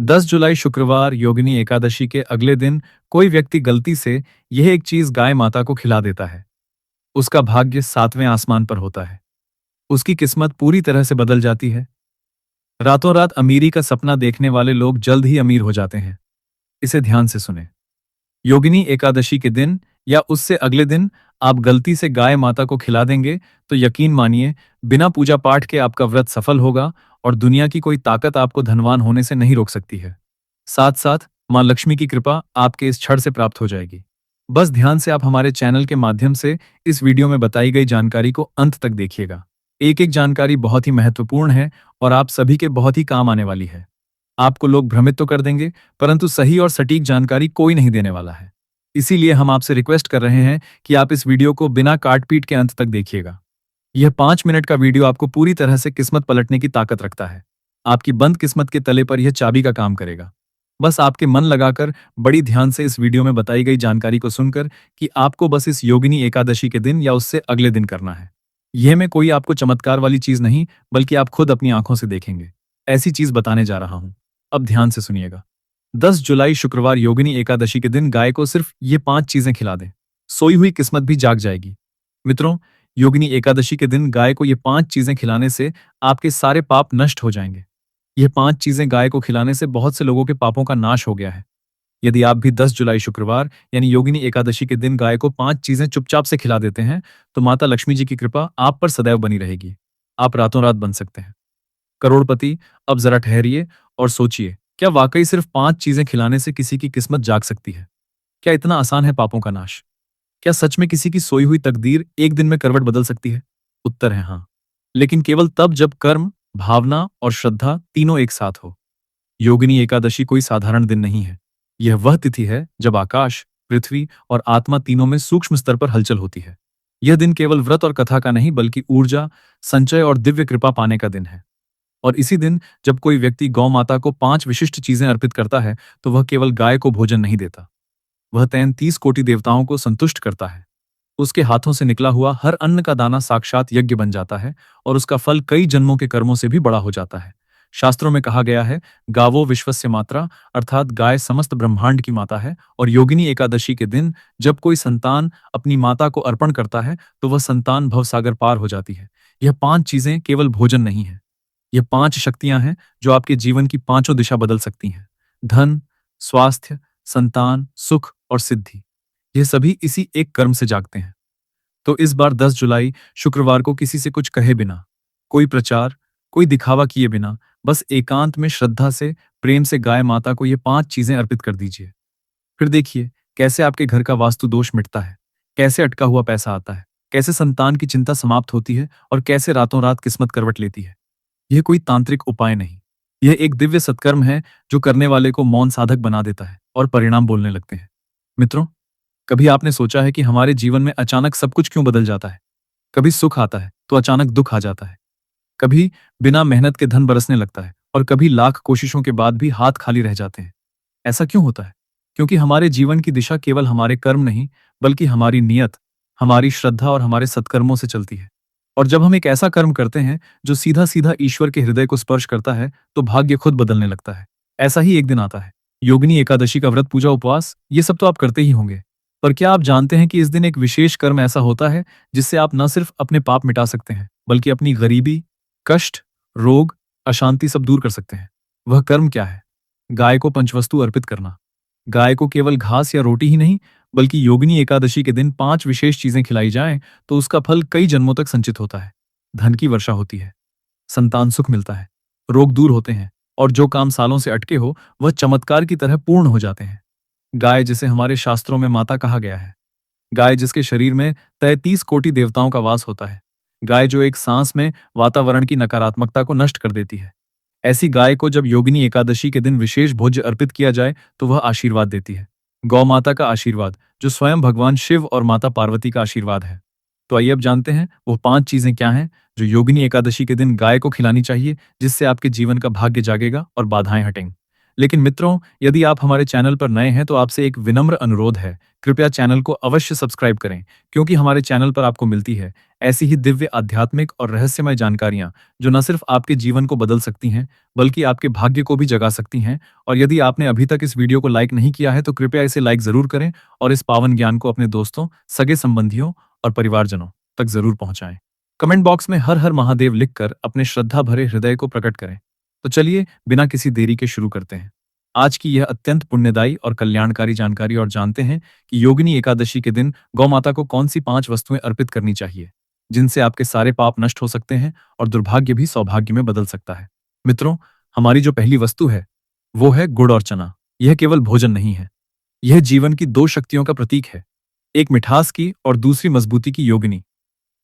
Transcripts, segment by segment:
10 जुलाई शुक्रवार योगिनी एकादशी के अगले दिन कोई व्यक्ति गलती से यह एक चीज गाय माता को खिला देता है। उसका भाग्य 7वें आसमान पर होता है। उसकी किस्मत पूरी तरह से बदल जाती है। रातों रात अमीरी का सपना देखने वाले लोग जल्द ही अमीर हो जाते हैं। इसे ध्यान से सुने। योगिनी एकादशी के दिन या उससे अगले दिन आप गलती से गाय माता को खिला देंगे तो यकीन मानिए, बिना पूजा पाठ के आपका व्रत सफल होगा और दुनिया की कोई ताकत आपको धनवान होने से नहीं रोक सकती है। साथ साथ मां लक्ष्मी की कृपा आपके इस छड़ से प्राप्त हो जाएगी। बस ध्यान से आप हमारे चैनल के माध्यम से इस वीडियो में बताई गई जानकारी को अंत तक देखिएगा। एक एक जानकारी बहुत ही महत्वपूर्ण है और आप सभी के बहुत ही काम आने वाली है। आपको लोग भ्रमित तो कर देंगे, परंतु सही और सटीक जानकारी कोई नहीं देने वाला है। इसीलिए हम आपसे रिक्वेस्ट कर रहे हैं कि आप इस वीडियो को बिना काट पीट के अंत तक देखिएगा। यह 5 मिनट का वीडियो आपको पूरी तरह से किस्मत पलटने की ताकत रखता है। आपकी बंद किस्मत के तले पर यह चाबी का काम करेगा। बस आपके मन लगाकर बड़ी ध्यान से इस वीडियो में बताई गई जानकारी को सुनकर कि आपको बस इस योगिनी एकादशी के दिन या उससे अगले दिन करना है। यह मैं कोई आपको चमत्कार वाली चीज नहीं, बल्कि आप खुद अपनी आंखों से देखेंगे ऐसी चीज बताने जा रहा हूं। अब ध्यान से सुनिएगा। 10 जुलाई शुक्रवार योगिनी एकादशी के दिन गाय को सिर्फ ये 5 चीजें खिला दें, सोई हुई किस्मत भी जाग जाएगी। मित्रों, योगिनी एकादशी के दिन गाय को ये 5 चीजें खिलाने से आपके सारे पाप नष्ट हो जाएंगे। ये 5 चीजें गाय को खिलाने से बहुत से लोगों के पापों का नाश हो गया है। यदि आप भी 10 जुलाई शुक्रवार यानी योगिनी एकादशी के दिन गाय को 5 चीजें चुपचाप से खिला देते हैं, तो माता लक्ष्मी जी की कृपा आप पर सदैव बनी रहेगी। आप रातों रात बन सकते हैं करोड़पति। अब जरा ठहरिए और सोचिए, क्या वाकई सिर्फ 5 चीजें खिलाने से किसी की किस्मत जाग सकती है? क्या इतना आसान है पापों का नाश? क्या सच में किसी की सोई हुई तकदीर एक दिन में करवट बदल सकती है? उत्तर है हाँ, लेकिन केवल तब जब कर्म, भावना और श्रद्धा तीनों एक साथ हो। योगिनी एकादशी कोई साधारण दिन नहीं है। यह वह तिथि है जब आकाश, पृथ्वी और आत्मा तीनों में सूक्ष्म स्तर पर हलचल होती है। यह दिन केवल व्रत और कथा का नहीं, बल्कि ऊर्जा, संचय और दिव्य कृपा पाने का दिन है। और इसी दिन जब कोई व्यक्ति गौ माता को 5 विशिष्ट चीजें अर्पित करता है, तो वह केवल गाय को भोजन नहीं देता, वह 33 कोटि देवताओं को संतुष्ट करता है। उसके हाथों से निकला हुआ हर अन्न का दाना साक्षात यज्ञ बन जाता है और उसका फल कई जन्मों के कर्मों से भी बड़ा हो जाता है। शास्त्रों में कहा गया है, गावो विश्वस्य मात्रा, अर्थात गाय समस्त ब्रह्मांड की माता है। और योगिनी एकादशी के दिन जब कोई संतान अपनी माता को अर्पण करता है, तो वह संतान भवसागर पार हो जाती है। यह 5 चीजें केवल भोजन नहीं है, ये 5 शक्तियां हैं जो आपके जीवन की पांचों दिशा बदल सकती हैं। धन, स्वास्थ्य, संतान, सुख और सिद्धि, ये सभी इसी एक कर्म से जागते हैं। तो इस बार 10 जुलाई शुक्रवार को किसी से कुछ कहे बिना, कोई प्रचार, कोई दिखावा किए बिना, बस एकांत में श्रद्धा से, प्रेम से गाय माता को ये 5 चीजें अर्पित कर दीजिए। फिर देखिए कैसे आपके घर का वास्तु दोष मिटता है, कैसे अटका हुआ पैसा आता है, कैसे संतान की चिंता समाप्त होती है और कैसे रातों रात किस्मत करवट लेती है। यह कोई तांत्रिक उपाय नहीं, यह एक दिव्य सत्कर्म है जो करने वाले को मौन साधक बना देता है और परिणाम बोलने लगते हैं। मित्रों, कभी आपने सोचा है कि हमारे जीवन में अचानक सब कुछ क्यों बदल जाता है? कभी सुख आता है तो अचानक दुख आ जाता है, कभी बिना मेहनत के धन बरसने लगता है और कभी लाख कोशिशों के बाद भी हाथ खाली रह जाते हैं। ऐसा क्यों होता है? क्योंकि हमारे जीवन की दिशा केवल हमारे कर्म नहीं, बल्कि हमारी नियत, हमारी श्रद्धा और हमारे सत्कर्मों से चलती है। और जब हम एक ऐसा कर्म करते हैं जो सीधा सीधा ईश्वर के हृदय को स्पर्श करता है, तो भाग्य खुद बदलने लगता है। ऐसा ही एक दिन आता है, योगिनी एकादशी का व्रत, पूजा, उपवास, ये सब तो आप करते ही होंगे। पर क्या आप जानते हैं कि इस दिन एक विशेष कर्म ऐसा होता है जिससे आप न सिर्फ अपने पाप मिटा सकते हैं, बल्कि अपनी गरीबी, कष्ट, रोग, अशांति सब दूर कर सकते हैं? वह कर्म क्या है? गाय को पंचवस्तु अर्पित करना। गाय को केवल घास या रोटी ही नहीं, बल्कि योगिनी एकादशी के दिन 5 विशेष चीजें खिलाई जाएं, तो उसका फल कई जन्मों तक संचित होता है। धन की वर्षा होती है, संतान सुख मिलता है, रोग दूर होते हैं और जो काम सालों से अटके हो वह चमत्कार की तरह पूर्ण हो जाते हैं। गाय, जिसे हमारे शास्त्रों में माता कहा गया है, गाय जिसके शरीर में 33 कोटि देवताओं का वास होता है, गाय जो एक सांस में वातावरण की नकारात्मकता को नष्ट कर देती है, ऐसी गाय को जब योगिनी एकादशी के दिन विशेष भोज्य अर्पित किया जाए तो वह आशीर्वाद देती है। गौ माता का आशीर्वाद, जो स्वयं भगवान शिव और माता पार्वती का आशीर्वाद है। तो आइए अब जानते हैं वो 5 चीजें क्या हैं जो योगिनी एकादशी के दिन गाय को खिलानी चाहिए, जिससे आपके जीवन का भाग्य जागेगा और बाधाएं हटेंगी। लेकिन मित्रों, यदि आप हमारे चैनल पर नए हैं तो आपसे एक विनम्र अनुरोध है, कृपया चैनल को अवश्य सब्सक्राइब करें, क्योंकि हमारे चैनल पर आपको मिलती है ऐसी ही दिव्य आध्यात्मिक और रहस्यमय जानकारियां जो न सिर्फ आपके जीवन को बदल सकती हैं बल्कि आपके भाग्य को भी जगा सकती हैं। और यदि आपने अभी तक इस वीडियो को लाइक नहीं किया है तो कृपया इसे लाइक जरूर करें और इस पावन ज्ञान को अपने दोस्तों, सगे संबंधियों और परिवारजनों तक जरूर पहुंचाएं। कमेंट बॉक्स में हर हर महादेव लिखकर अपने श्रद्धा भरे हृदय को प्रकट करें। तो चलिए बिना किसी देरी के शुरू करते हैं आज की यह अत्यंत पुण्यदायी और कल्याणकारी जानकारी और जानते हैं कि योगिनी एकादशी के दिन गौ माता को कौन सी 5 वस्तुएं अर्पित करनी चाहिए जिनसे आपके सारे पाप नष्ट हो सकते हैं और दुर्भाग्य भी सौभाग्य में बदल सकता है। मित्रों, हमारी जो पहली वस्तु है वो है गुड़ और चना। यह केवल भोजन नहीं है, यह जीवन की 2 शक्तियों का प्रतीक है, एक मिठास की और दूसरी मजबूती की। योगिनी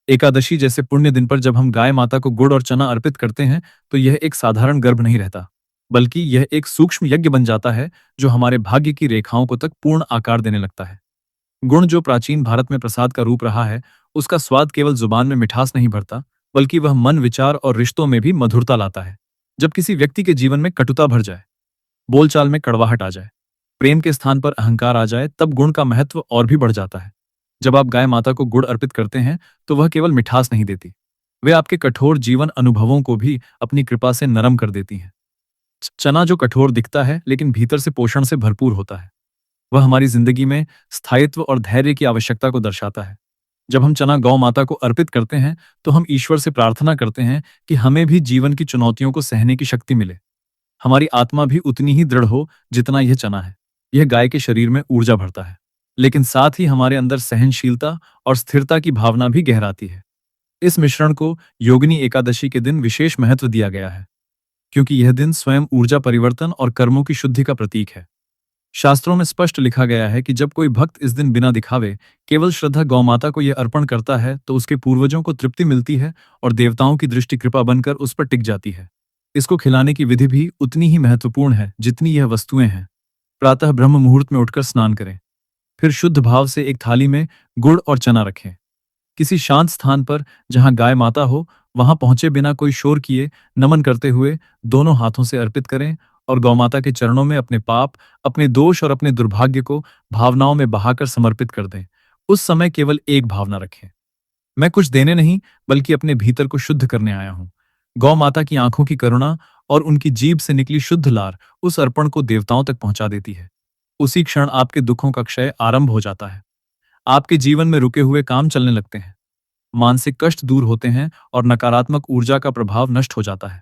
एकादशी जैसे पुण्य दिन पर जब हम गाय माता को गुड़ और चना अर्पित करते हैं तो यह एक साधारण गर्भ नहीं रहता, बल्कि यह एक सूक्ष्म यज्ञ बन जाता है जो हमारे भाग्य की रेखाओं को तक पूर्ण आकार देने लगता है। गुण जो प्राचीन भारत में प्रसाद का रूप रहा है, उसका स्वाद केवल जुबान में मिठास नहीं भरता, बल्कि वह मन, विचार और रिश्तों में भी मधुरता लाता है। जब किसी व्यक्ति के जीवन में कटुता भर जाए, बोलचाल में कड़वाहट आ जाए, प्रेम के स्थान पर अहंकार आ जाए, तब गुण का महत्व और भी बढ़ जाता है। जब आप गाय माता को गुड़ अर्पित करते हैं तो वह केवल मिठास नहीं देती, वे आपके कठोर जीवन अनुभवों को भी अपनी कृपा से नरम कर देती हैं। चना जो कठोर दिखता है लेकिन भीतर से पोषण से भरपूर होता है, वह हमारी जिंदगी में स्थायित्व और धैर्य की आवश्यकता को दर्शाता है। जब हम चना गौ माता को अर्पित करते हैं तो हम ईश्वर से प्रार्थना करते हैं कि हमें भी जीवन की चुनौतियों को सहने की शक्ति मिले, हमारी आत्मा भी उतनी ही दृढ़ हो जितना यह चना है। यह गाय के शरीर में ऊर्जा भरता है, लेकिन साथ ही हमारे अंदर सहनशीलता और स्थिरता की भावना भी गहराती है। इस मिश्रण को योगिनी एकादशी के दिन विशेष महत्व दिया गया है, क्योंकि यह दिन स्वयं ऊर्जा परिवर्तन और कर्मों की शुद्धि का प्रतीक है। शास्त्रों में स्पष्ट लिखा गया है कि जब कोई भक्त इस दिन बिना दिखावे केवल श्रद्धा गौ माता को यह अर्पण करता है तो उसके पूर्वजों को तृप्ति मिलती है और देवताओं की दृष्टि कृपा बनकर उस पर टिक जाती है। इसको खिलाने की विधि भी उतनी ही महत्वपूर्ण है जितनी यह वस्तुएं हैं। प्रातः ब्रह्म मुहूर्त में उठकर स्नान करें, फिर शुद्ध भाव से एक थाली में गुड़ और चना रखें। किसी शांत स्थान पर जहां गाय माता हो वहां पहुंचे बिना कोई शोर किए नमन करते हुए दोनों हाथों से अर्पित करें और गौ माता के चरणों में अपने पाप, अपने दोष और अपने दुर्भाग्य को भावनाओं में बहाकर समर्पित कर दें। उस समय केवल एक भावना रखें, मैं कुछ देने नहीं बल्कि अपने भीतर को शुद्ध करने आया हूं। गौ माता की आंखों की करुणा और उनकी जीभ से निकली शुद्ध लार उस अर्पण को देवताओं तक पहुंचा देती है। उसी क्षण आपके दुखों का क्षय आरंभ हो जाता है, आपके जीवन में रुके हुए काम चलने लगते हैं, मानसिक कष्ट दूर होते हैं और नकारात्मक ऊर्जा का प्रभाव नष्ट हो जाता है।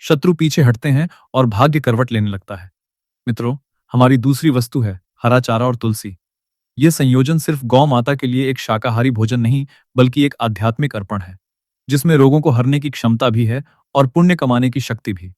शत्रु पीछे हटते हैं और भाग्य करवट लेने लगता है। मित्रों, हमारी दूसरी वस्तु है हरा चारा और तुलसी। यह संयोजन सिर्फ गौ माता के लिए एक शाकाहारी भोजन नहीं बल्कि एक आध्यात्मिक अर्पण है, जिसमें रोगों को हरने की क्षमता भी है और पुण्य कमाने की शक्ति भी।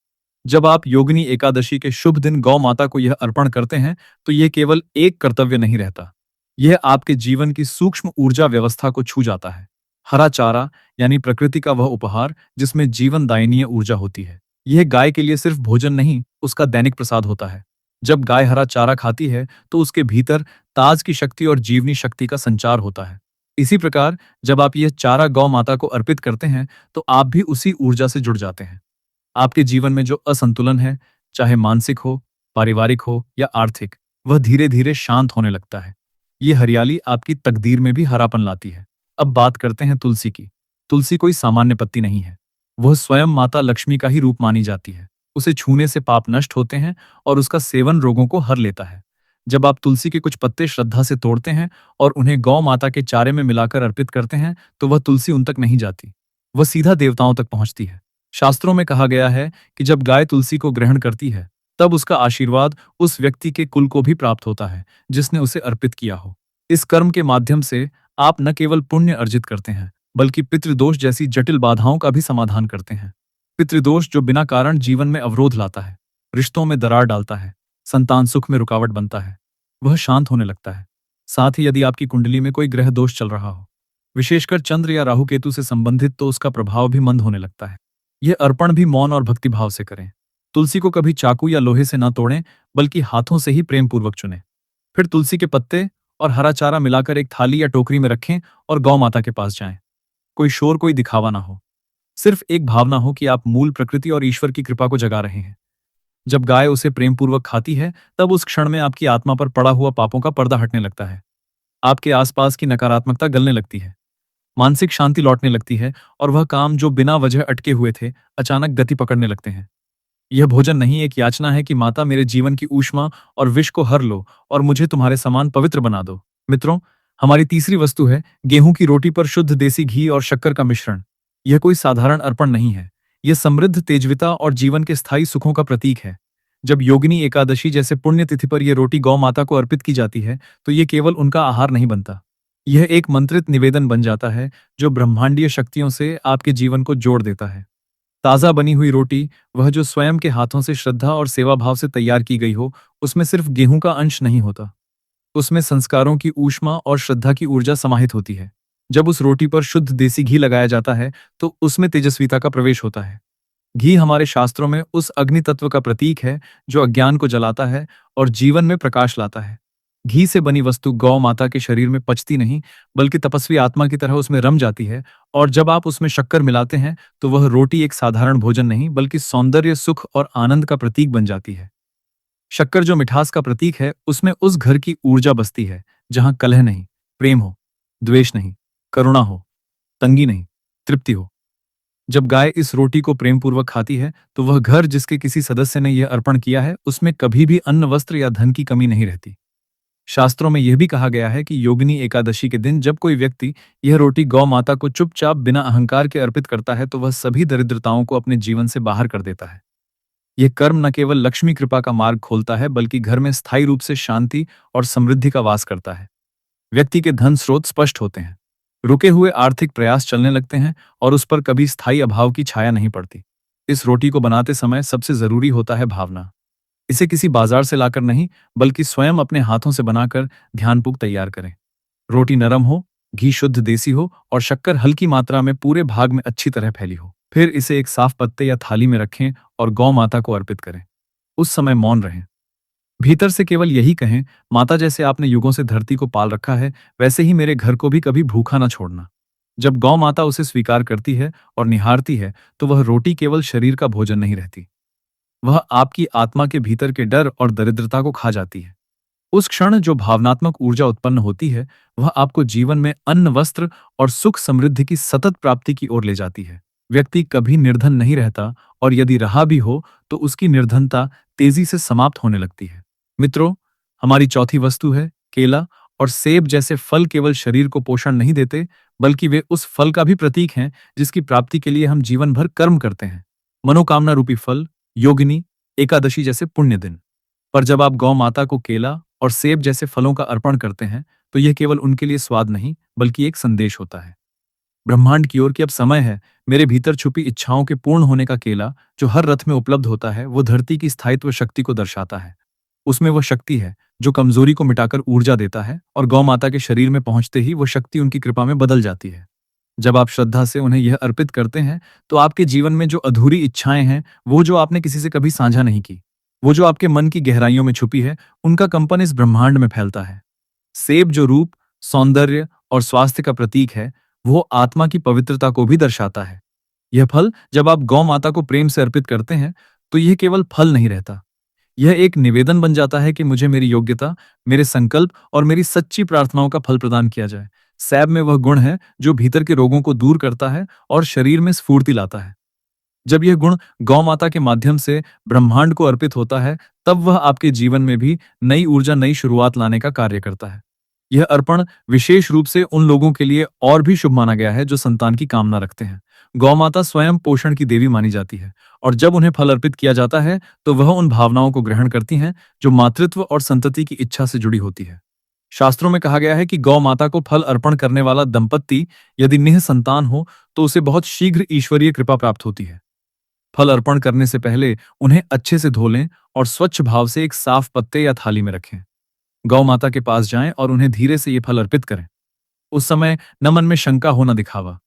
जब आप योगिनी एकादशी के शुभ दिन गौ माता को यह अर्पण करते हैं तो यह केवल एक कर्तव्य नहीं रहता, यह आपके जीवन की सूक्ष्म ऊर्जा व्यवस्था को छू जाता है। हरा चारा यानी प्रकृति का वह उपहार जिसमें जीवन दायनीय ऊर्जा होती है। यह गाय के लिए सिर्फ भोजन नहीं, उसका दैनिक प्रसाद होता है। जब गाय हरा चारा खाती है तो उसके भीतर ताज की शक्ति और जीवनी शक्ति का संचार होता है। इसी प्रकार जब आप यह चारा गौ माता को अर्पित करते हैं तो आप भी उसी ऊर्जा से जुड़ जाते हैं। आपके जीवन में जो असंतुलन है, चाहे मानसिक हो, पारिवारिक हो या आर्थिक, वह धीरे धीरे शांत होने लगता है। ये हरियाली आपकी तकदीर में भी हरापन लाती है। अब बात करते हैं तुलसी की। तुलसी कोई सामान्य पत्ती नहीं है, वह स्वयं माता लक्ष्मी का ही रूप मानी जाती है। उसे छूने से पाप नष्ट होते हैं और उसका सेवन रोगों को हर लेता है। जब आप तुलसी के कुछ पत्ते श्रद्धा से तोड़ते हैं और उन्हें गौ माता के चारे में मिलाकर अर्पित करते हैं तो वह तुलसी उन तक नहीं जाती, वह सीधा देवताओं तक पहुंचती है। शास्त्रों में कहा गया है कि जब गाय तुलसी को ग्रहण करती है तब उसका आशीर्वाद उस व्यक्ति के कुल को भी प्राप्त होता है जिसने उसे अर्पित किया हो। इस कर्म के माध्यम से आप न केवल पुण्य अर्जित करते हैं बल्कि पितृदोष जैसी जटिल बाधाओं का भी समाधान करते हैं। पितृदोष जो बिना कारण जीवन में अवरोध लाता है, रिश्तों में दरार डालता है, संतान सुख में रुकावट बनता है, वह शांत होने लगता है। साथ ही यदि आपकी कुंडली में कोई ग्रह दोष चल रहा हो, विशेषकर चंद्र या राहु केतु से संबंधित, तो उसका प्रभाव भी मंद होने लगता है। यह अर्पण भी मौन और भक्तिभाव से करें। तुलसी को कभी चाकू या लोहे से ना तोड़ें बल्कि हाथों से ही प्रेम पूर्वक चुनें। फिर तुलसी के पत्ते और हरा चारा मिलाकर एक थाली या टोकरी में रखें और गौ माता के पास जाएं। कोई शोर, कोई दिखावा ना हो, सिर्फ एक भावना हो कि आप मूल प्रकृति और ईश्वर की कृपा को जगा रहे हैं। जब गाय उसे प्रेम पूर्वक खाती है तब उस क्षण में आपकी आत्मा पर पड़ा हुआ पापों का पर्दा हटने लगता है, आपके आसपास की नकारात्मकता गलने लगती है मानसिक शांति लौटने लगती है और वह काम जो बिना वजह अटके हुए थे, अचानक गति पकड़ने लगते हैं। यह भोजन नहीं एक याचना है कि माता मेरे जीवन की ऊष्मा और विष को हर लो और मुझे तुम्हारे समान पवित्र बना दो। मित्रों, हमारी तीसरी वस्तु है गेहूं की रोटी पर शुद्ध देसी घी और शक्कर का मिश्रण। यह कोई साधारण अर्पण नहीं है। यह समृद्ध तेजविता और जीवन के स्थायी सुखों का प्रतीक है। जब योगिनी एकादशी जैसे पुण्य तिथि पर यह रोटी गौ माता को अर्पित की जाती है, तो यह केवल उनका आहार नहीं बनता। यह एक मंत्रित निवेदन बन जाता है जो ब्रह्मांडीय शक्तियों से आपके जीवन को जोड़ देता है। ताज़ा बनी हुई रोटी, वह जो स्वयं के हाथों से श्रद्धा और सेवा भाव से तैयार की गई हो, उसमें सिर्फ गेहूं का अंश नहीं होता। उसमें संस्कारों की ऊष्मा और श्रद्धा की ऊर्जा समाहित होती है। जब उस रोटी पर शुद्ध देसी घी लगाया जाता है, तो उसमें तेजस्विता का प्रवेश होता है। घी हमारे शास्त्रों में उस अग्नि तत्व का प्रतीक है जो अज्ञान को जलाता है और जीवन में प्रकाश लाता है। घी से बनी वस्तु गौ माता के शरीर में पचती नहीं, बल्कि तपस्वी आत्मा की तरह उसमें रम जाती है। और जब आप उसमें शक्कर मिलाते हैं, तो वह रोटी एक साधारण भोजन नहीं, बल्कि सौंदर्य, सुख और आनंद का प्रतीक बन जाती है। शक्कर जो मिठास का प्रतीक है, उसमें उस घर की ऊर्जा बसती है जहां कलह नहीं, प्रेम हो, द्वेष नहीं, करुणा हो, तंगी नहीं, तृप्ति हो। जब गाय इस रोटी को प्रेमपूर्वक खाती है, तो वह घर जिसके किसी सदस्य ने यह अर्पण किया है, उसमें कभी भी अन्न, वस्त्र या धन की कमी नहीं रहती। शास्त्रों में यह भी कहा गया है कि योगिनी एकादशी के दिन जब कोई व्यक्ति यह रोटी गौ माता को चुपचाप बिना अहंकार के अर्पित करता है, तो वह सभी दरिद्रताओं को अपने जीवन से बाहर कर देता है। यह कर्म न केवल लक्ष्मी कृपा का मार्ग खोलता है, बल्कि घर में स्थायी रूप से शांति और समृद्धि का वास करता है। व्यक्ति के धन स्रोत स्पष्ट होते हैं, रुके हुए आर्थिक प्रयास चलने लगते हैं और उस पर कभी स्थायी अभाव की छाया नहीं पड़ती। इस रोटी को बनाते समय सबसे जरूरी होता है भावना। इसे किसी बाजार से लाकर नहीं, बल्कि स्वयं अपने हाथों से बनाकर ध्यानपूर्वक तैयार करें। रोटी नरम हो, घी शुद्ध देसी हो और शक्कर हल्की मात्रा में पूरे भाग में अच्छी तरह फैली हो। फिर इसे एक साफ पत्ते या थाली में रखें और गौ माता को अर्पित करें। उस समय मौन रहें। भीतर से केवल यही कहें, माता, जैसे आपने युगों से धरती को पाल रखा है, वैसे ही मेरे घर को भी कभी भूखा ना छोड़ना। जब गौ माता उसे स्वीकार करती है और निहारती है, तो वह रोटी केवल शरीर का भोजन नहीं रहती, वह आपकी आत्मा के भीतर के डर और दरिद्रता को खा जाती है। उस क्षण जो भावनात्मक ऊर्जा उत्पन्न होती है, वह आपको जीवन में अन्न, वस्त्र और सुख समृद्धि की सतत प्राप्ति की ओर ले जाती है। व्यक्ति कभी निर्धन नहीं रहता, और यदि रहा भी हो, तो उसकी निर्धनता तेजी से समाप्त होने लगती है। मित्रों, हमारी चौथी वस्तु है केला और सेब जैसे फल। केवल शरीर को पोषण नहीं देते, बल्कि वे उस फल का भी प्रतीक हैं जिसकी प्राप्ति के लिए हम जीवन भर कर्म करते हैं। मनोकामना रूपी फल, योगिनी एकादशी जैसे पुण्य दिन। पर जब आप गौ माता को केला और सेब जैसे फलों का अर्पण करते हैं, तो यह केवल उनके लिए स्वाद नहीं, बल्कि एक संदेश होता है ब्रह्मांड की ओर कि अब समय है। मेरे भीतर छुपी इच्छाओं के पूर्ण होने का। केला जो हर रथ में उपलब्ध होता है, वो धरती की स्थायित्व शक्ति को दर्शाता है। उसमें वह शक्ति है जो कमजोरी को मिटाकर ऊर्जा देता है, और गौ माता के शरीर में पहुंचते ही वह शक्ति उनकी कृपा में बदल जाती है। जब आप श्रद्धा से उन्हें यह अर्पित करते हैं, तो आपके जीवन में जो अधूरी इच्छाएं हैं, वो जो आपने किसी से कभी साझा नहीं की, वो जो आपके मन की गहराइयों में छुपी है, उनका कंपन इस ब्रह्मांड में फैलता है। सेब जो रूप, सौंदर्य और स्वास्थ्य का प्रतीक है, वो आत्मा की पवित्रता को भी दर्शाता है। यह फल जब आप गौ माता को प्रेम से अर्पित करते हैं, तो यह केवल फल नहीं रहता, यह एक निवेदन बन जाता है कि मुझे मेरी योग्यता, मेरे संकल्प और मेरी सच्ची प्रार्थनाओं का फल प्रदान किया जाए। सैब में वह गुण है जो भीतर के रोगों को दूर करता है और शरीर में स्फूर्ति लाता है। जब यह गुण गौ माता के माध्यम से ब्रह्मांड को अर्पित होता है, तब वह आपके जीवन में भी नई ऊर्जा, नई शुरुआत लाने का कार्य करता है। यह अर्पण विशेष रूप से उन लोगों के लिए और भी शुभ माना गया है जो संतान की कामना रखते हैं। गौ माता स्वयं पोषण की देवी मानी जाती है, और जब उन्हें फल अर्पित किया जाता है, तो वह उन भावनाओं को ग्रहण करती हैं जो मातृत्व और संतति की इच्छा से जुड़ी होती है। शास्त्रों में कहा गया है कि गौ माता को फल अर्पण करने वाला दंपत्ति यदि निःसंतान हो, तो उसे बहुत शीघ्र ईश्वरीय कृपा प्राप्त होती है। फल अर्पण करने से पहले उन्हें अच्छे से धो लें और स्वच्छ भाव से एक साफ पत्ते या थाली में रखें। गौ माता के पास जाएं और उन्हें धीरे से ये फल अर्पित करें। उस समय न मन में शंका हो, न दिखावा,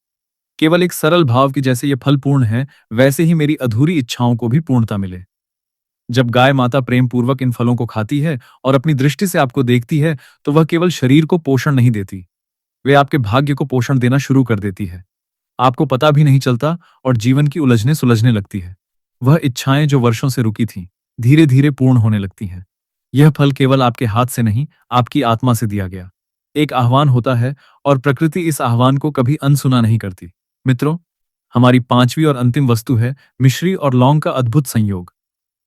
केवल एक सरल भाव कि जैसे ये फल पूर्ण है, वैसे ही मेरी अधूरी इच्छाओं को भी पूर्णता मिले। जब गाय माता प्रेम पूर्वक इन फलों को खाती है और अपनी दृष्टि से आपको देखती है, तो वह केवल शरीर को पोषण नहीं देती, वे आपके भाग्य को पोषण देना शुरू कर देती है। आपको पता भी नहीं चलता और जीवन की उलझने सुलझने लगती है। वह इच्छाएं जो वर्षों से रुकी थीं, धीरे धीरे पूर्ण होने लगती हैं। यह फल केवल आपके हाथ से नहीं, आपकी आत्मा से दिया गया। एक आह्वान होता है और प्रकृति इस आह्वान को कभी अनसुना नहीं करती। मित्रों, हमारी पांचवी और अंतिम वस्तु है मिश्री और लौंग का अद्भुत संयोग।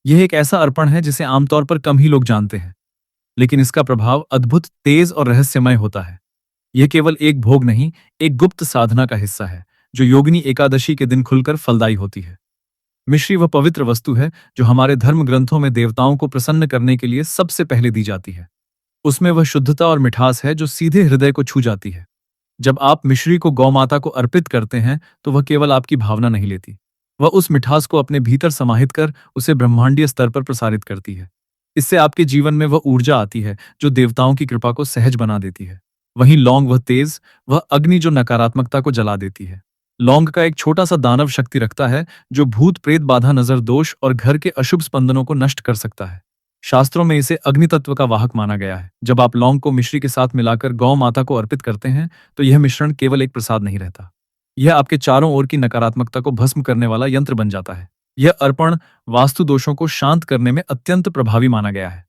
यह एक ऐसा अर्पण है जिसे आमतौर पर कम ही लोग जानते हैं, लेकिन इसका प्रभाव अद्भुत, तेज और रहस्यमय होता है। यह केवल एक भोग नहीं, एक गुप्त साधना का हिस्सा है, जो योगिनी एकादशी के दिन खुलकर फलदायी होती है। मिश्री वह पवित्र वस्तु है जो हमारे धर्म ग्रंथों में देवताओं को प्रसन्न करने के लिए सबसे पहले दी जाती है। उसमें वह शुद्धता और मिठास है जो सीधे हृदय को छू जाती है। जब आप मिश्री को गौ माता को अर्पित करते हैं, तो वह केवल आपकी भावना नहीं लेती, वह उस मिठास को अपने भीतर समाहित कर उसे ब्रह्मांडीय स्तर पर प्रसारित करती है। इससे आपके जीवन में वह ऊर्जा आती है जो देवताओं की कृपा को सहज बना देती है। वहीं लौंग वह तेज, वह अग्नि जो नकारात्मकता को जला देती है। लौंग का एक छोटा सा दानव शक्ति रखता है जो भूत प्रेत, बाधा, नजर दोष और घर के अशुभ स्पंदनों को नष्ट कर सकता है। शास्त्रों में इसे अग्नि तत्व का वाहक माना गया है। जब आप लौंग को मिश्री के साथ मिलाकर गौ माता को अर्पित करते हैं, तो यह मिश्रण केवल एक प्रसाद नहीं रहता, यह आपके चारों ओर की नकारात्मकता को भस्म करने वाला यंत्र बन जाता है। यह अर्पण वास्तु दोषों को शांत करने में अत्यंत प्रभावी माना गया है।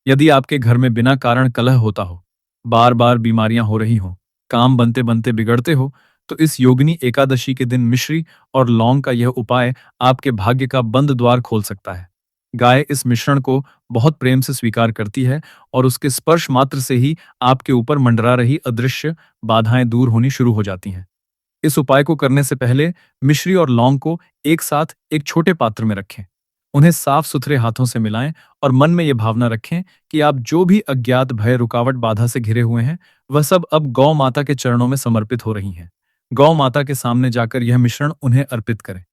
यदि आपके घर में बिना कारण कलह होता हो, बार बार बीमारियां हो रही हो, काम बनते बनते बिगड़ते हो, तो इस योगिनी एकादशी के दिन मिश्री और लौंग का यह उपाय आपके भाग्य का बंद द्वार खोल सकता है। गाय इस मिश्रण को बहुत प्रेम से स्वीकार करती है और उसके स्पर्श मात्र से ही आपके ऊपर मंडरा रही अदृश्य बाधाएं दूर होनी शुरू हो जाती हैं। इस उपाय को करने से पहले मिश्री और लौंग को एक साथ एक छोटे पात्र में रखें। उन्हें साफ सुथरे हाथों से मिलाएं और मन में यह भावना रखें कि आप जो भी अज्ञात, भय, रुकावट, बाधा से घिरे हुए हैं, वह सब अब गौ माता के चरणों में समर्पित हो रही हैं। गौ माता के सामने जाकर यह मिश्रण उन्हें अर्पित करें।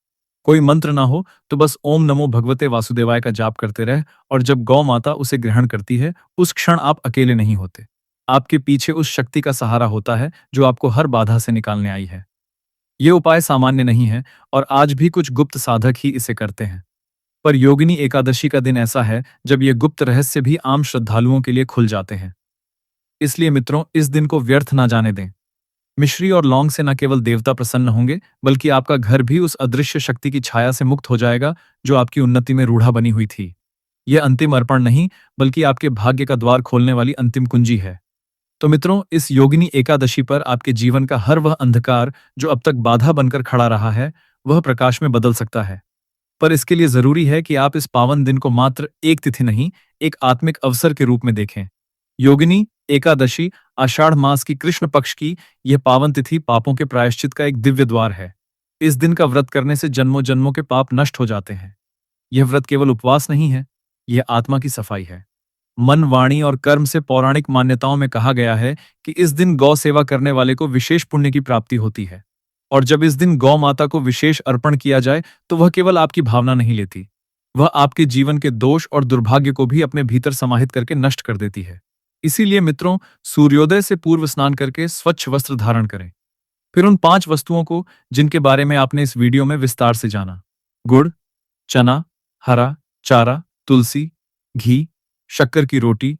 कोई मंत्र ना हो तो बस ओम नमो भगवते वासुदेवाय का जाप करते रहे, और जब गौ माता उसे ग्रहण करती है, उस क्षण आप अकेले नहीं होते। आपके पीछे उस शक्ति का सहारा होता है जो आपको हर बाधा से निकालने आई है। ये उपाय सामान्य नहीं है और आज भी कुछ गुप्त साधक ही इसे करते हैं। पर योगिनी एकादशी का दिन ऐसा है जब ये गुप्त रहस्य भी आम श्रद्धालुओं के लिए खुल जाते हैं। इसलिए मित्रों, इस दिन को व्यर्थ ना जाने दें। मिश्री और लौंग से न केवल देवता प्रसन्न होंगे, बल्कि आपका घर भी उस अदृश्य शक्ति की छाया से मुक्त हो जाएगा जो आपकी उन्नति में रूढ़ा बनी हुई थी। यह अंतिम अर्पण नहीं, बल्कि आपके भाग्य का द्वार खोलने वाली अंतिम कुंजी है। तो मित्रों, इस योगिनी एकादशी पर आपके जीवन का हर वह अंधकार जो अब तक बाधा बनकर खड़ा रहा है, वह प्रकाश में बदल सकता है। पर इसके लिए जरूरी है कि आप इस पावन दिन को मात्र एक तिथि नहीं, एक आत्मिक अवसर के रूप में देखें। योगिनी एकादशी आषाढ़ मास की कृष्ण पक्ष की यह पावन तिथि पापों के प्रायश्चित का एक दिव्य द्वार है। इस दिन का व्रत करने से जन्मों जन्मों के पाप नष्ट हो जाते हैं। यह व्रत केवल उपवास नहीं है, यह आत्मा की सफाई है। मन, वाणी और कर्म से पौराणिक मान्यताओं में कहा गया है कि इस दिन गौ सेवा करने वाले को विशेष पुण्य की प्राप्ति होती है। और जब इस दिन गौ माता को विशेष अर्पण किया जाए, तो वह केवल आपकी भावना नहीं लेती, वह आपके जीवन के दोष और दुर्भाग्य को भी अपने भीतर समाहित करके नष्ट कर देती है। इसीलिए मित्रों, सूर्योदय से पूर्व स्नान करके स्वच्छ वस्त्र धारण करें। फिर उन 5 वस्तुओं को जिनके बारे में आपने इस वीडियो में विस्तार से जाना, गुड़, चना, हरा चारा, तुलसी, घी, शक्कर की रोटी,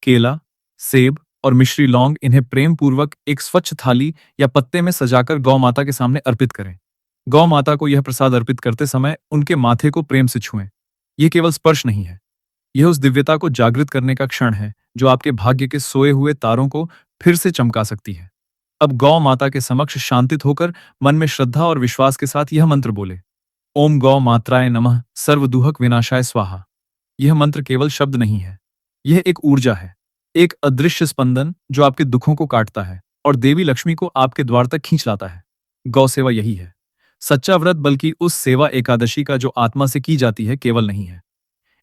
केला, सेब और मिश्री लौंग, इन्हें प्रेम पूर्वक एक स्वच्छ थाली या पत्ते में सजाकर गौ माता के सामने अर्पित करें। गौ माता को यह प्रसाद अर्पित करते समय उनके माथे को प्रेम से छुएं। यह केवल स्पर्श नहीं है, यह उस दिव्यता को जागृत करने का क्षण है जो आपके भाग्य के सोए हुए तारों को फिर से चमका सकती है। अब गौ माता के समक्ष शांतित होकर मन में श्रद्धा और विश्वास के साथ यह मंत्र बोले, ओम गौ मात्राय नमः सर्वदुहक विनाशाय स्वाहा। यह मंत्र केवल शब्द नहीं है, यह एक ऊर्जा है, एक अदृश्य स्पंदन जो आपके दुखों को काटता है और देवी लक्ष्मी को आपके द्वार तक खींच लाता है। गौ सेवा यही है सच्चा व्रत, बल्कि उस सेवा एकादशी का जो आत्मा से की जाती है, केवल नहीं है।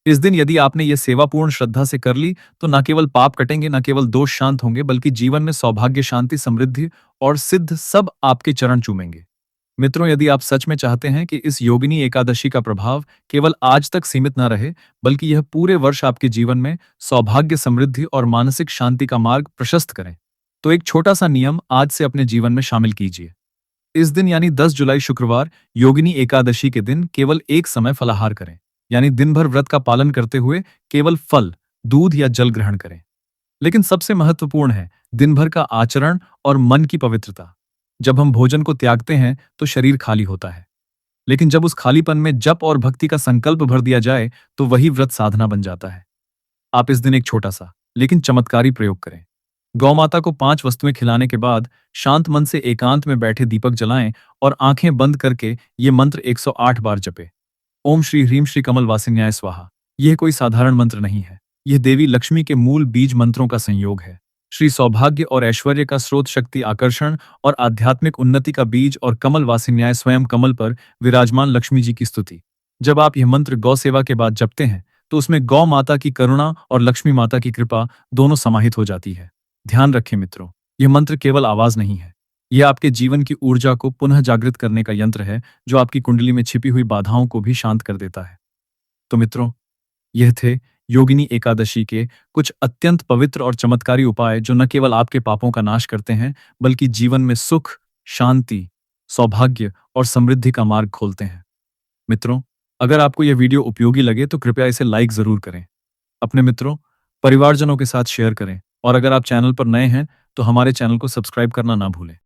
इस दिन यदि आपने ये सेवा पूर्ण श्रद्धा से कर ली, तो न केवल पाप कटेंगे, न केवल दोष शांत होंगे, बल्कि जीवन में सौभाग्य, शांति, समृद्धि और सिद्ध सब आपके चरण चूमेंगे। मित्रों, यदि आप सच में चाहते हैं कि इस योगिनी एकादशी का प्रभाव केवल आज तक सीमित न रहे, बल्कि यह पूरे वर्ष आपके जीवन में सौभाग्य, समृद्धि और मानसिक शांति का मार्ग प्रशस्त करें, तो एक छोटा सा नियम आज से अपने जीवन में शामिल कीजिए। इस दिन यानी 10 जुलाई शुक्रवार योगिनी एकादशी के दिन केवल एक समय फलाहार करें, यानी दिन भर व्रत का पालन करते हुए केवल फल, दूध या जल ग्रहण करें। लेकिन सबसे महत्वपूर्ण है दिन भर का आचरण और मन की पवित्रता। जब हम भोजन को त्यागते हैं तो शरीर खाली होता है, लेकिन जब उस खालीपन में जप और भक्ति का संकल्प भर दिया जाए, तो वही व्रत साधना बन जाता है। आप इस दिन एक छोटा सा लेकिन चमत्कारी प्रयोग करें। गौ माता को 5 वस्तुएं खिलाने के बाद शांत मन से एकांत में बैठे दीपक जलाएं और आंखें बंद करके ये मंत्र 108 बार जपे। ओम श्री ह्रीम श्री कमल वासिन्याय स्वाहा। यह कोई साधारण मंत्र नहीं है। यह देवी लक्ष्मी के मूल बीज मंत्रों का संयोग है। श्री सौभाग्य और ऐश्वर्य का स्रोत, शक्ति आकर्षण और आध्यात्मिक उन्नति का बीज, और कमल वासिन्याय स्वयं कमल पर विराजमान लक्ष्मी जी की स्तुति। जब आप यह मंत्र गौ सेवा के बाद जपते हैं तो उसमें गौ माता की करुणा और लक्ष्मी माता की कृपा दोनों समाहित हो जाती है। ध्यान रखें मित्रों, यह मंत्र केवल आवाज नहीं है। यह आपके जीवन की ऊर्जा को पुनः जागृत करने का यंत्र है, जो आपकी कुंडली में छिपी हुई बाधाओं को भी शांत कर देता है। तो मित्रों, यह थे योगिनी एकादशी के कुछ अत्यंत पवित्र और चमत्कारी उपाय, जो न केवल आपके पापों का नाश करते हैं, बल्कि जीवन में सुख, शांति, सौभाग्य और समृद्धि का मार्ग खोलते हैं। मित्रों, अगर आपको यह वीडियो उपयोगी लगे तो कृपया इसे लाइक जरूर करें, अपने मित्रों, परिवारजनों के साथ शेयर करें, और अगर आप चैनल पर नए हैं तो हमारे चैनल को सब्सक्राइब करना ना भूलें।